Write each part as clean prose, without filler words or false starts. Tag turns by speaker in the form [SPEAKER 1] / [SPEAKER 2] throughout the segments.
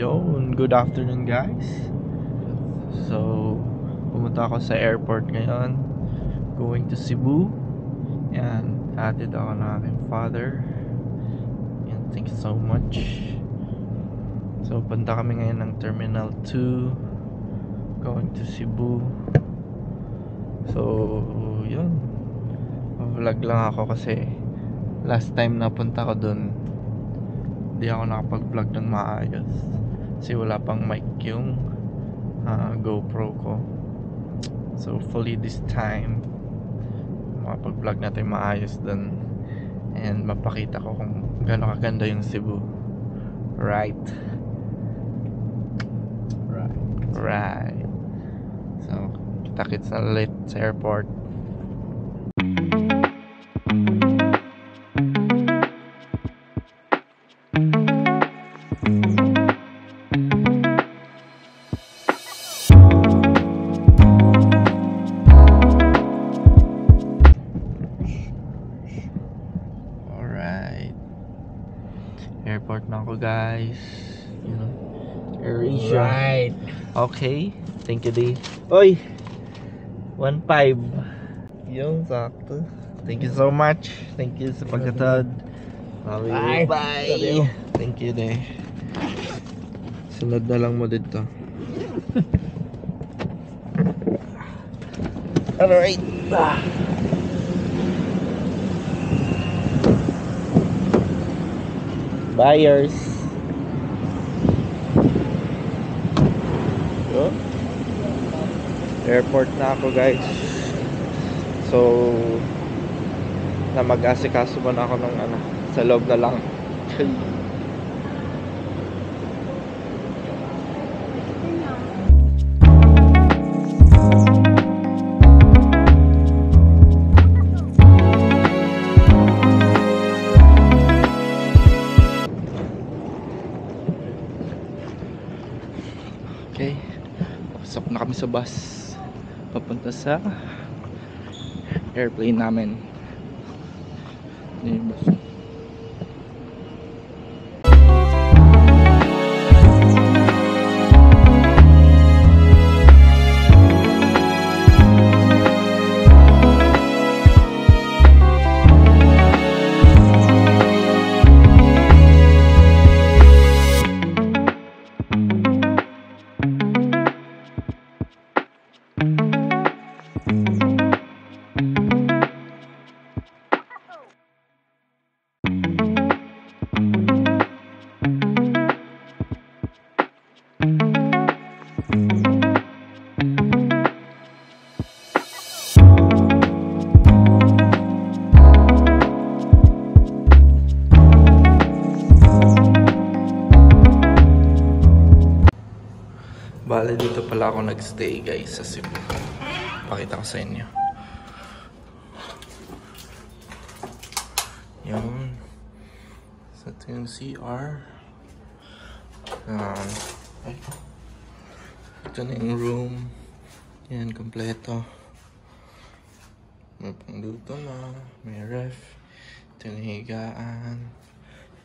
[SPEAKER 1] Yun, good afternoon guys. So, pumunta ako sa airport ngayon. Going to Cebu. Yan, hatid ako ng aking father. Yan, thank you so much. So, punta kami ngayon ng Terminal 2. Going to Cebu. So, yun. Vlog lang ako kasi last time na punta ko dun, hindi ako nakapag-vlog ng maayos kasi wala pang mic yung GoPro ko. So hopefully this time makapag-vlog natin maayos dun and mapakita ko kung gaano kaganda yung Cebu. Right. So kita-kits na ulit sa airport. Airport na ako guys. You know, AirAsia.
[SPEAKER 2] Right.
[SPEAKER 1] Okay. Thank you Dave. Oy, 1.5 yung sakto. Thank you so much. Thank you sa pagkatad.
[SPEAKER 2] Bye.
[SPEAKER 1] Bye. Thank you Dave. Sunod na lang mo dito. Alright. Buyers. So, airport na ako guys. So, na mag-asikaso muna ako ng sa loob na lang. Okay, pasok na kami sa bus papunta sa airplane namin. Yan yung bus. Bale, dito pala ako nagstay guys sa Cebu. Pakita ko sa inyo. Yan. So, ito yung CR. Ito na yung room. Yan, kompleto. May pangluto na. May ref. Ito yung higaan.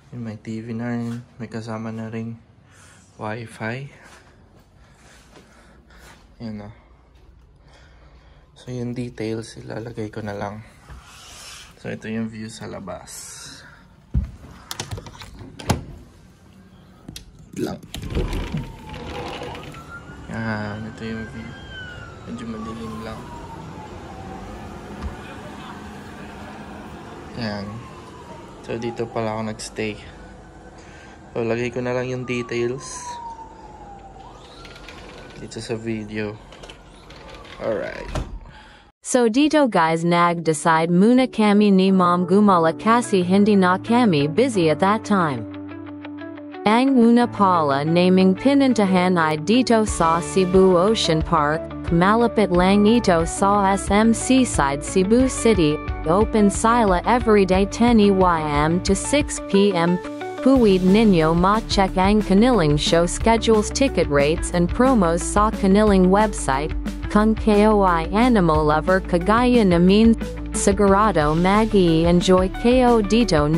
[SPEAKER 1] Yan, may TV na rin. May kasama na ring Wi-Fi. Yan o. So yung details ilalagay ko na lang. So ito yung view sa labas. Lang. Yan, ito yung view. Medyo madilim lang. Yan. So dito pala ako nagstay. So lagay ko na lang yung details dito sa video. Alright.
[SPEAKER 3] So dito guys decide muna kami ni mom gumala kasi hindi na kami busy at that time. Ang una pala naming pinuntahan ay dito sa Cebu Ocean Park, malapit lang ito sa SM Seaside Cebu City, open sila everyday 10 AM to 6 PM. Puwid ninyo ma-check ang kanilang show schedules, ticket rates and promos sa kanilang website. Kung kayo ay animal lover kagaya namin, sigurado mag-i-enjoy kayo dito.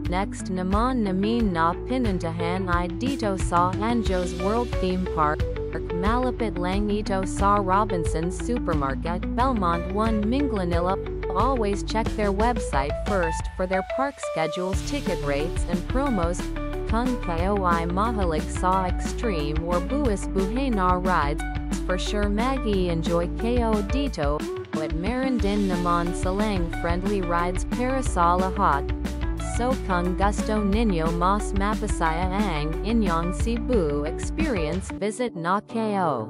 [SPEAKER 3] Next naman namin na pinuntahan ay dito sa Anjos World Theme Park. Malapit lang ito sa Robinsons Supermarket, Belmont 1, Minglanilla. Always check their website first for their park schedules, ticket rates, and promos. Kung kayo ay mahalig sa extreme or buwis buhay na rides, for sure mag-enjoy kayo dito. At meron din naman silang friendly rides para sa lahat. So kung gusto ninyo mas mapasaya ang inyong Cebu experience, visit na kayo.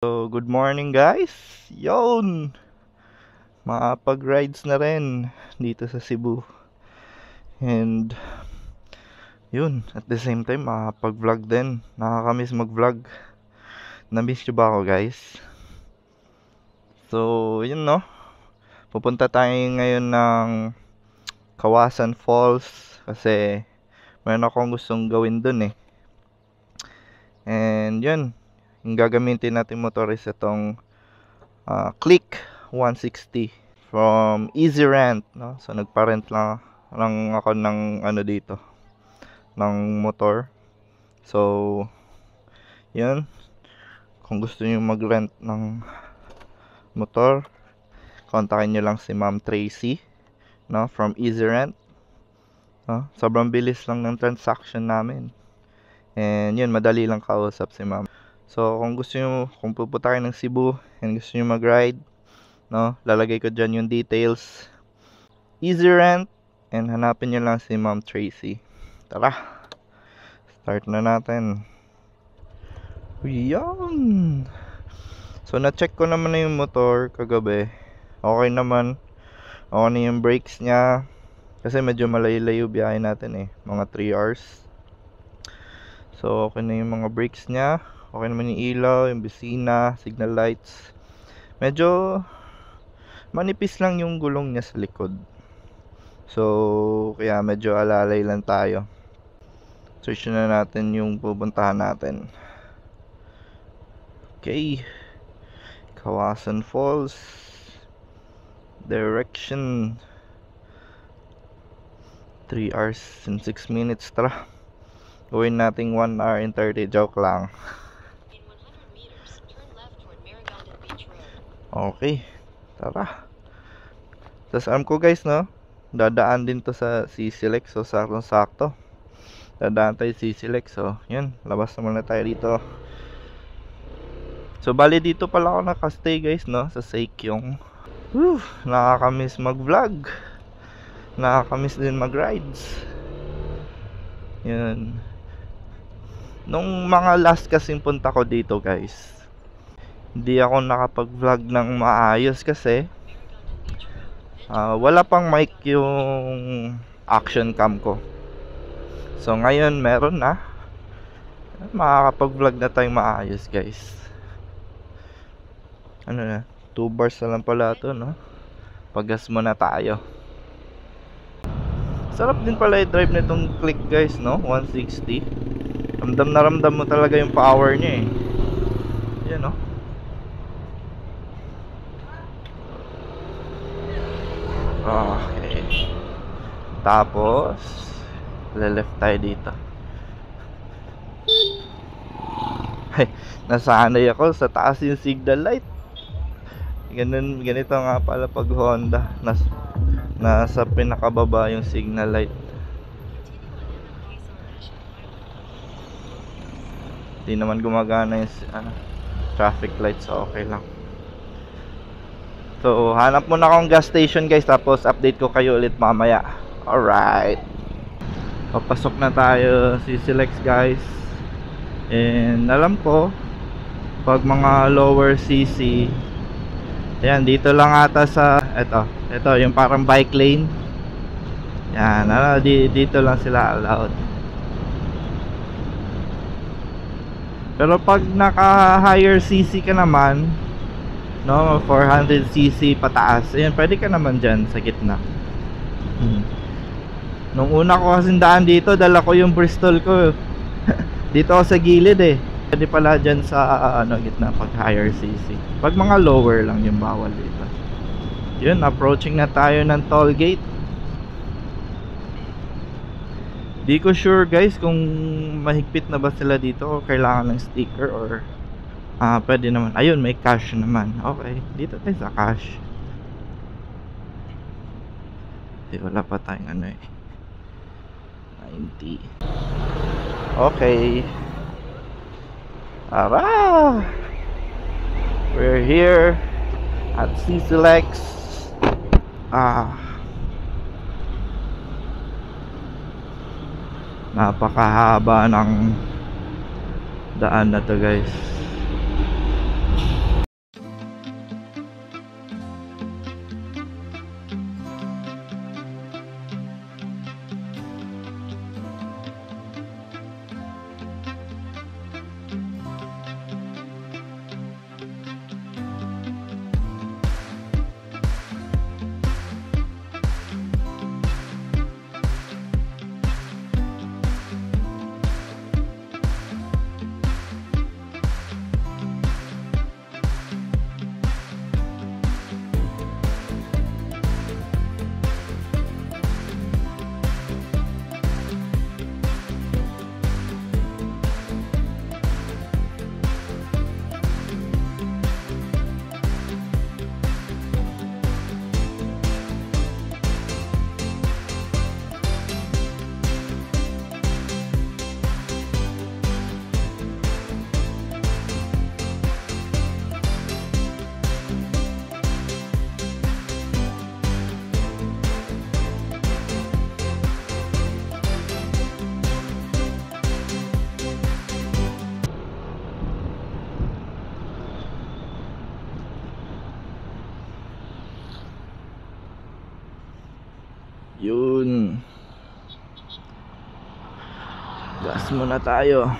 [SPEAKER 1] So, good morning guys! Yon! Makapag-rides na rin dito sa Cebu. And, yun, at the same time, makapag-vlog din. Nakakamiss mag-vlog. Na-miss nyo ba ako guys? So, yun no. Pupunta tayo ngayon ng Kawasan Falls kasi meron akong gustong gawin dun eh. And yun, yung gagamitin natin motor is itong Click 160 from Easy Rent, no? So nagpa-rent lang ako ng ano dito, ng motor. So yun, kung gusto niyo mag-rent ng motor, kontakin niyo lang si Ma'am Tracy, no, from Easy Rent, no? Sobrang bilis lang ng transaction namin. And yun, madali lang kausap si Ma'am. So, kung pupunta kayo ng Cebu and gusto nyo mag-ride, no, lalagay ko dyan yung details. Easy Rent, and hanapin nyo lang si Ma'am Tracy. Tara, start na natin. Yan. So, na-check ko naman na yung motor kagabi. Okay naman. Okay na yung brakes niya. Kasi medyo malayo-layo biyahe natin eh. Mga 3 hours. So, okay na yung mga brakes niya. Okay naman yung ilaw, yung bisina, signal lights. Medyo manipis lang yung gulong niya sa likod. So, kaya medyo alalay lang tayo. Search na natin yung pupuntahan natin. Okay. Kawasan Falls. Direction 3 hours and 6 minutes. Tara. Gawin nating 1 hour and 30. Joke lang. Okay. Tara. Tapos alam ko guys, no? Dadaan din to sa CCLEX. So saktong-sakto. Dadaan tayo CCLEX. So yun. Labas na muna tayo dito. So bali dito pala ako nakastay guys, no? Sa Seikyong. Whew, nakakamiss mag-vlog. Nakakamiss din mag-rides. Yun. Nung mga last kasing punta ko dito guys, hindi ako nakapag-vlog ng maayos kasi wala pang mic yung action cam ko. So ngayon meron na. Makakapag-vlog na tayong maayos guys. Ano na? 2 bars na lang pala ito, no? Paggas muna tayo. Sarap din pala i-drive na itong Click guys, no? 160. Ramdam na ramdam mo talaga yung power niya eh. Yan, no? Okay. Tapos le-left tayo dito. Ay, nasanay ako sa taas yung signal light. Ganito nga pala pag Honda. Nasa pinakababa yung signal light. Hindi naman gumagana yung traffic lights, so okay lang. So hanap muna akong gas station guys, tapos update ko kayo ulit mamaya. Alright, papasok na tayo CCLEX guys. And alam ko pag mga lower CC, yan, dito lang ata sa ito yung parang bike lane. Yan, dito lang sila allowed. Pero pag naka higher CC ka naman, no, 400cc pataas, ayan, pwede ka naman dyan sa gitna. Nung una ko kasing daan dito, dala ko yung Bristol ko. Dito ako sa gilid eh. Pwede pala dyan sa gitna pag higher cc. Pag mga lower lang yung bawal dito. Yun, approaching na tayo ng toll gate. Di ko sure guys kung mahigpit na ba sila dito o kailangan ng sticker or pwede naman. Ayun, may cash naman. Okay, dito tayo sa cash. Di, wala pa tayong 90. Okay. Tara! We're here at CCLEX. Napakahaba ng daan na to guys. Yun. Gas muna tayo.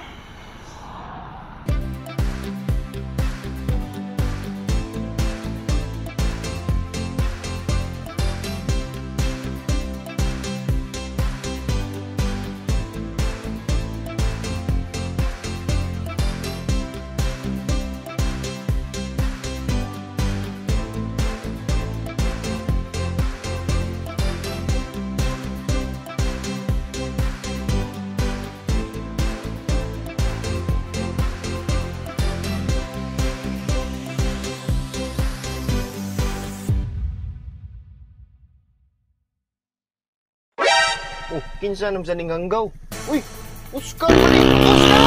[SPEAKER 2] Oh, kinsa nam sa ning hanggaw? Uy, Oscar pa rin! Oscar!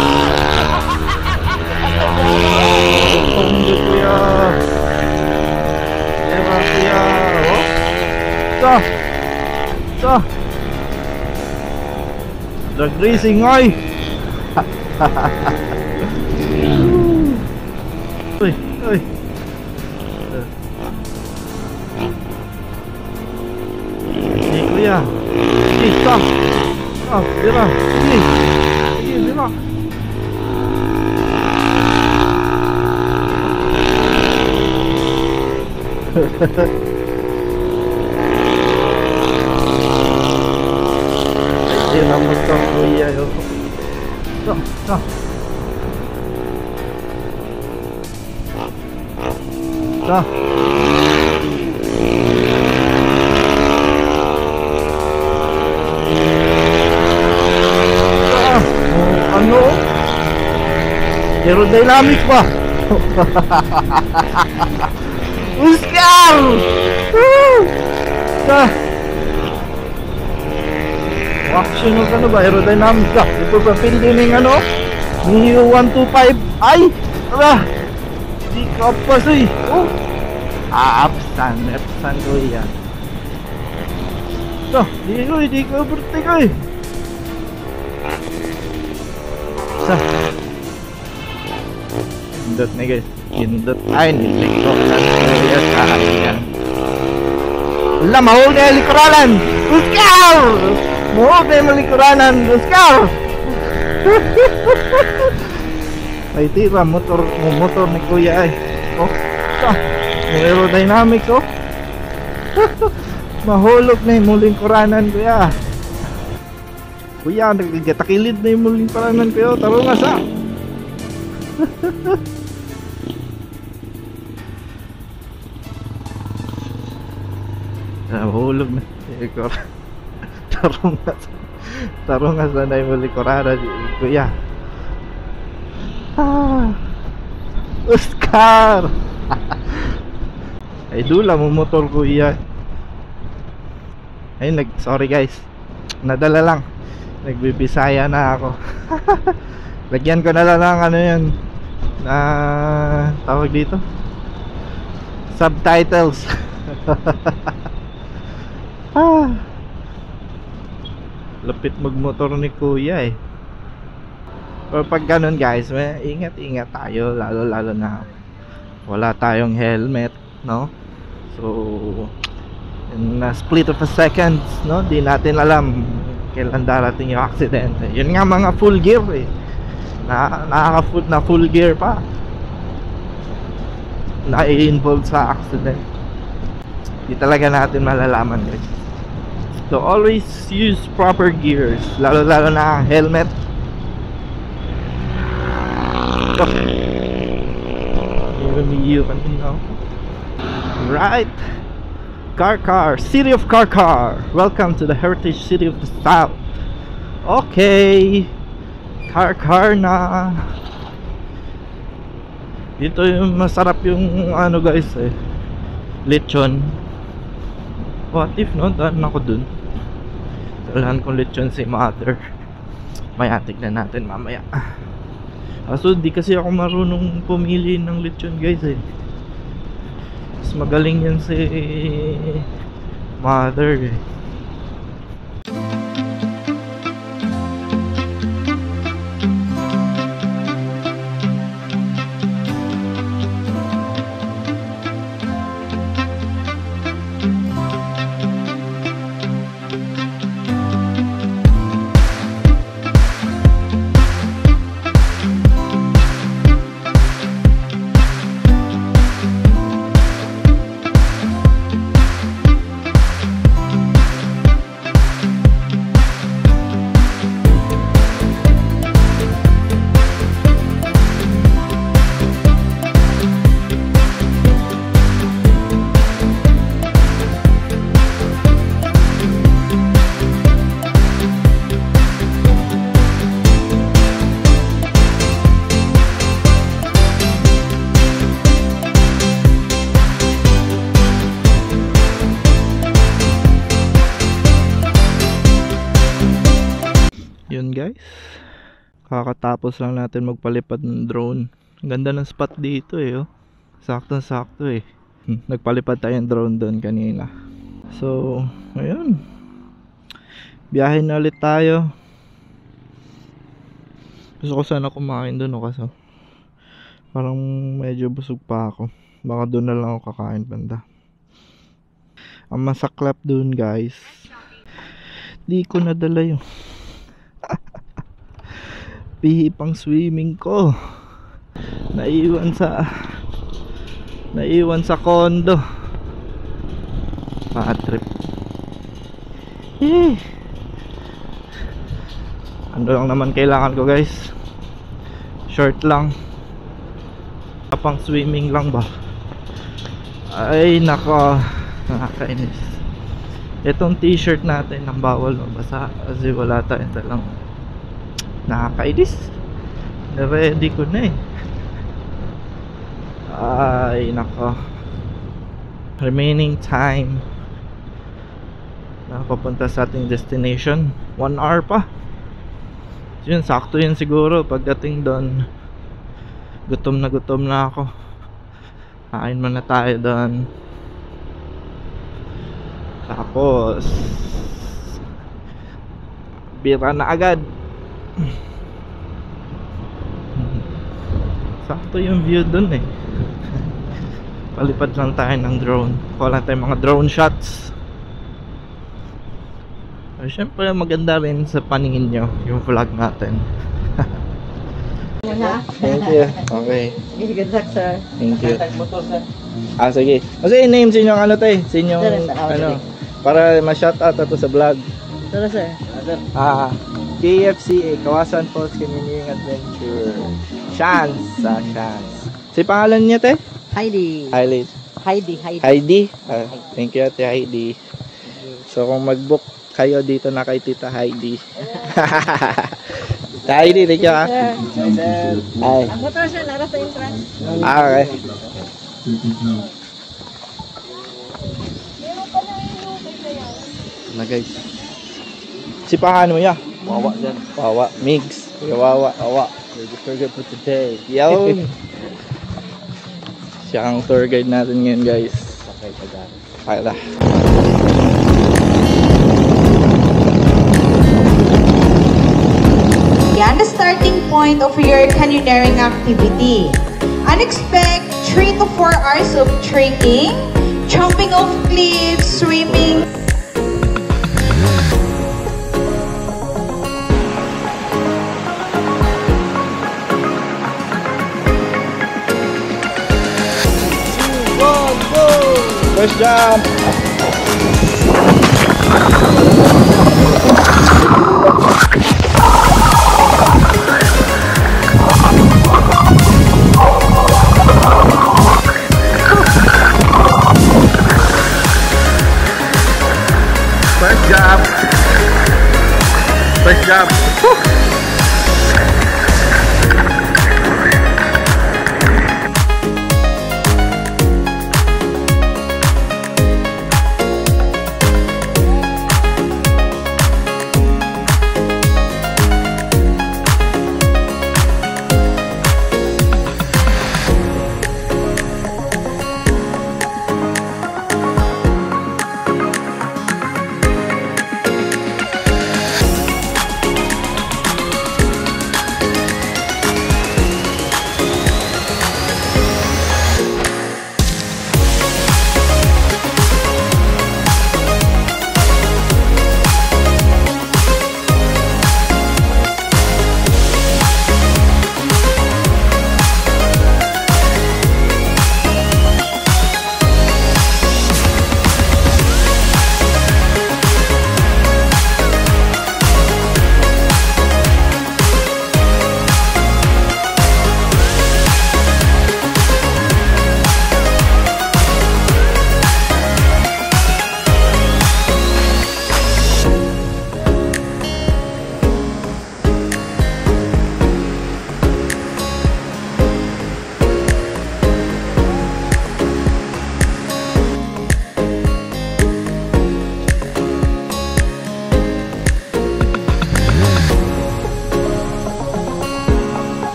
[SPEAKER 1] Tunggu kuya. Ewan kuya. Oh. Sa. Drag racing ay. Uy. Ini kuya. Ini stop. Dira. Ini dira. Ay, naman ka kuya yo. Sa. Ano? Aerodynamic pa. Oscar! Action ng ano ba? Aerodynamic ka. Ito pa pindining ano? Neo 125. Ay! Ala! Di ka pa siya. Oh! Epsan ko yan. So, di ko overtake ko eh. Sa. Pindot na guys. Pindot. Ay, nilik ko. Yan. Wala, mahul na yung likuranan. Oscar! Mahul na yung likuranan. Oscar! Ay, tira. Motor ni kuya ay. Oh, sa. Aerodynamic oh. Mahulog na yung muling kuranan kuya. Kuya, nagtatakilid na yung muling kuranan kuya. Taro nga sa. Mahulog na yung kuranan. Taro nga sa na yung muling kuranan kuya. Oscar! Ay dula mo motor ko iya. Ay sorry guys. Nadala lang. Nagbibisaya na ako. Lagyan ko na lang ano 'yun. Tawag dito. Subtitles. Lapit magmotor ni kuya eh. Pero pag ganun guys, ingat tayo lalo na wala tayong helmet, no? So in a split of a second, no? Di natin alam kailan darating yung aksidente. Yun nga mga full gear eh. Nakaka-foot na full gear pa. Na-involve sa accident. Di talaga natin malalaman guys. So always use proper gears, lalo na helmet. You can know. Right. Car, City of Car. Welcome to the Heritage City of the South. Okay. Car na. Dito yung masarap yung ano guys eh. Lechon. What if no? Daan ako dun. Dalahan kong lechon si mother. Maya, tignan natin mamaya. So di kasi ako marunong pumili ng lechon guys eh. Mas magaling yan si mother eh. Yun guys, kakatapos lang natin magpalipad ng drone. Ang ganda ng spot dito eh, oh. Saktong sakto eh. Nagpalipad tayong drone doon kanina. So ayun, biyahe na ulit tayo. Gusto ko sana kumain doon, kasi parang medyo busog pa ako. Baka doon na lang ako kakain banda. Ang masaklap doon guys, di ko nadala yung pihi pang swimming ko. Naiwan sa condo. Bad trip. Ano lang naman kailangan ko guys, short lang, pang swimming lang ba. Ay nako, nakakainis. Itong t-shirt natin ang bawal mabasa kasi wala tayong dalang. Nakakainis, ready ko na eh. Ay nako, remaining time na papunta sa ating destination 1 hour pa. Yun, sakto yun siguro. Pagdating doon, gutom na ako. Kain muna tayo doon. Tapos bira na agad. Sakto yung view doon eh. Palipad lang tayo ng drone. Kuha lang tayo mga drone shots. Siyempre maganda rin sa paningin nyo yung vlog natin. Thank you. Okay.
[SPEAKER 4] Good luck, sir.
[SPEAKER 1] Thank you. Sige. Kasi name sa inyong ano tayo, sa inyong ano, para ma-shoutout ato sa vlog.
[SPEAKER 4] Tara, sir.
[SPEAKER 1] KFCA, Kawasan Falls Canyoneering Adventure. Chance. Si pangalan niya te?
[SPEAKER 4] Heidi.
[SPEAKER 1] Heidi. Thank you ate Heidi. So kung mag-book kayo dito na kay Tita Heidi. Tita Heidi, thank you ha. Ay.
[SPEAKER 4] Ang motor siya, nara sa entrance.
[SPEAKER 1] Okay. Na guys. Si pangalan mo ya?
[SPEAKER 2] Wawa dyan.
[SPEAKER 1] Wawa. Migs. Wawa.
[SPEAKER 2] Forget for today.
[SPEAKER 1] Yawn. Siya ang tour guide natin ngayon guys.
[SPEAKER 2] Okay, tagaan.
[SPEAKER 1] Okay na.
[SPEAKER 5] Yan the starting point of your canyoneering activity. Unexpect 3 to 4 hours of trekking, jumping off cliffs, swimming.
[SPEAKER 1] First jump. First jump.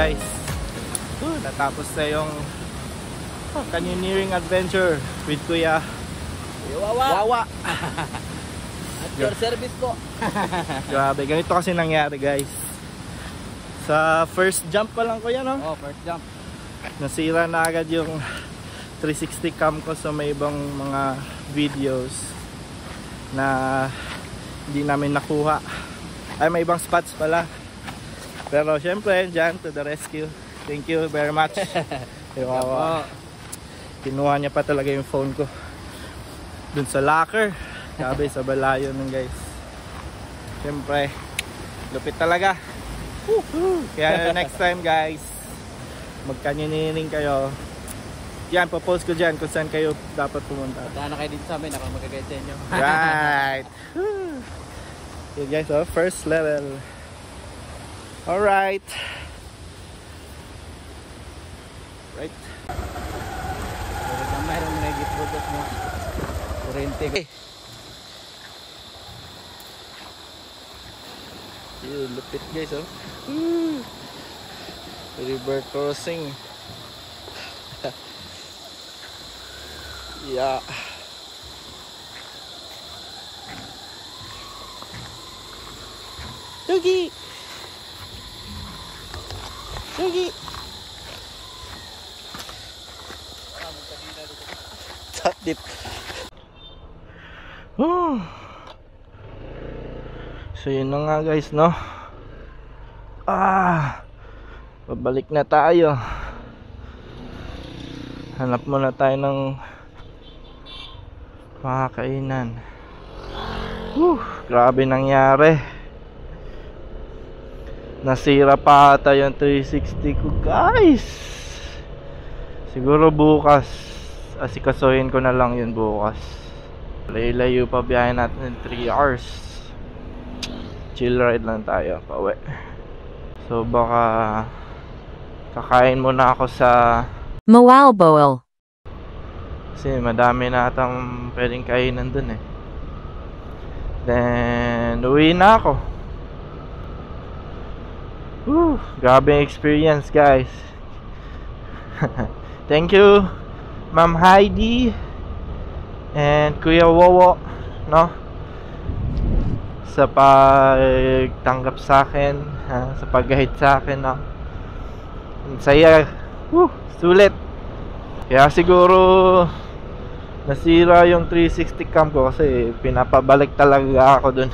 [SPEAKER 1] guys, natapos na yung canyoneering adventure with Kuya Wawa.
[SPEAKER 2] At your service po.
[SPEAKER 1] Grabe, ganito kasi nangyari guys. Sa first jump pa lang ko yan, no?
[SPEAKER 2] Oh, first jump.
[SPEAKER 1] Nasira na agad yung 360 cam ko sa may ibang mga videos na hindi namin nakuha. Ay, may ibang spots pala. Pero syempre, dyan to the rescue. Thank you very much. Wow. Kinuha niya pa talaga yung phone ko dun sa locker. Sabi sa balayo nun guys. Syempre, lupit talaga. Kaya next time guys, mag-canyoneering kayo. Yan, popost ko dyan kung saan kayo dapat pumunta.
[SPEAKER 2] Daan na kayo dito sa amin, ako magagayad sa inyo.
[SPEAKER 1] Right. Okay guys, first level. Alright. Right.
[SPEAKER 2] Mayroon mo na i-produce mo. Kurente.
[SPEAKER 1] Lupit guys, river crossing. Yeah. Dugi. Sakit. So yun na nga guys, no? Pabalik na tayo. Hanap muna tayo ng makakainan. Grabe nangyari. Nasira pa ata yung 360 ko guys. Siguro bukas asikasuhin ko na lang yun bukas. Layo pa biyahe natin 3 hours. Chill ride lang tayo pauwi. So baka kakain muna ako sa
[SPEAKER 3] Mawalboil.
[SPEAKER 1] kasi madami na atang pwedeng kainan dun eh. Then uwi na ako. Grabe experience guys. Thank you Ma'am Heidi and Kuya Wowo, no, sa pagtanggap sa akin, sa pag-guide sa akin, no. Saya, sulit. Kaya siguro nasira yung 360 cam ko kasi pinapabalik talaga ako dun.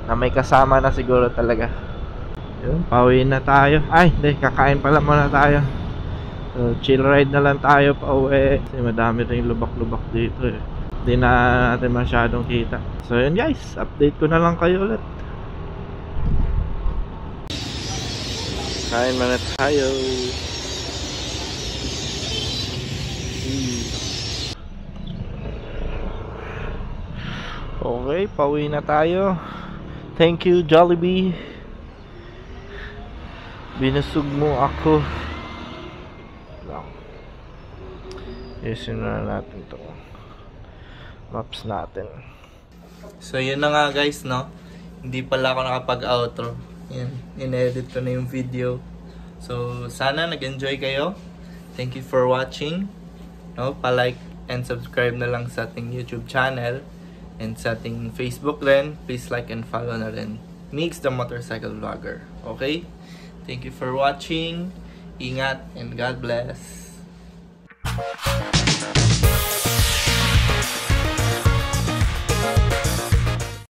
[SPEAKER 1] Na may kasama na siguro talaga. Yun, pauwi na tayo. Ay, hindi, kakain pala muna tayo. So, chill ride na lang tayo pauwi. Kasi madami rin lubak-lubak dito eh. Hindi na natin masyadong kita. So yun guys, update ko na lang kayo ulit. Kain muna tayo. Okay, pauwi na tayo. Thank you Jollibee. Binusog mo ako. Isin na natin to maps natin. So yun na nga guys, no, hindi pala ako nakapag-outro. Yan, in-edit ko na yung video. So sana nag-enjoy kayo. Thank you for watching, no, pa-like and subscribe na lang sa ating YouTube channel and sa ating Facebook rin. Please like and follow na rin Mix the Motorcycle Vlogger. Okay, thank you for watching. Ingat and God bless.